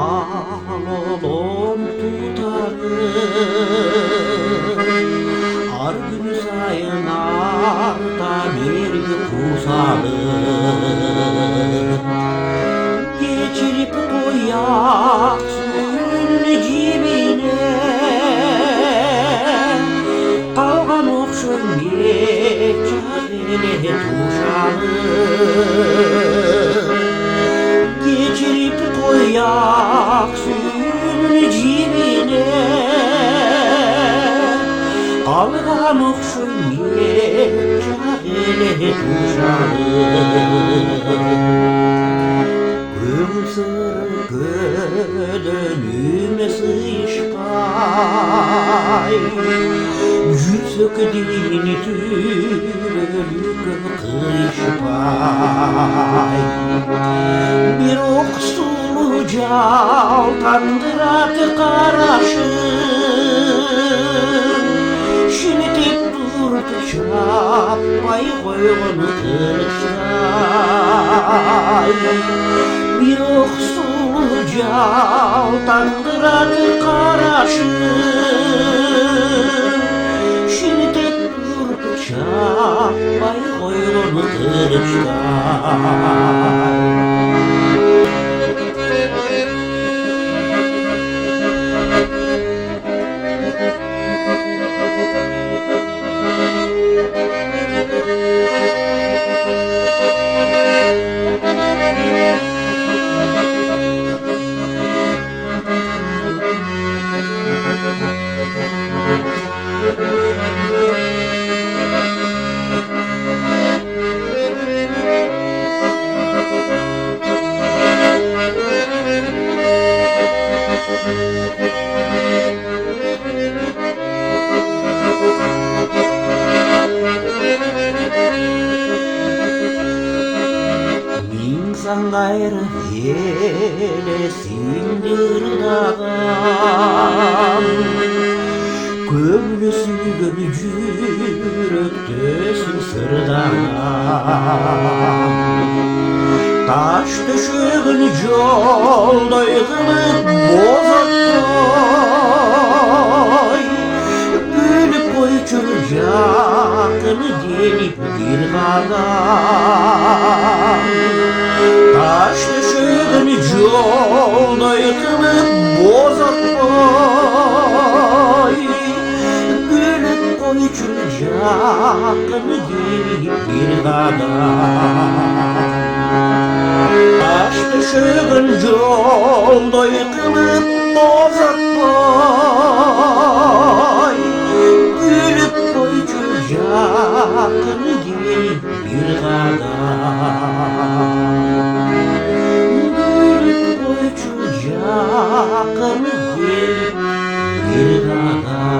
Ağolum tutarım Ar gün sayın artar bir kusalım Geçirip koyarsın cibine Kalgan okşun geçerine tuşalım Geçirip koyarsın cibine Kalgan okşun geçerine tuşalım Gümsür gönlüme sıçkay Yüzük dini tülük kışpay Bir ok suluca tandırak karaşın Şinitip durdu çapay koyunu kırıştay Bir ok suluca tandırak karaşın Şinitip durdu çapay koyunu kırıştay İnsan gayrı hele sindir dağam Kömlü sürgün cürüktösün sırdan Taş düşüğün yolda yığılıp bozatay Gülüp koy çırcakını gelip bir kadar Taş düşüğün yolda yıkılıp bozatay Gülüp koy çırcakını gelip bir kadar Taş düşüğün yolda yıkılıp bozatay Gülüp koy çırcakını gelip bir kadar Gülüp koy çırcakını gelip bir kadar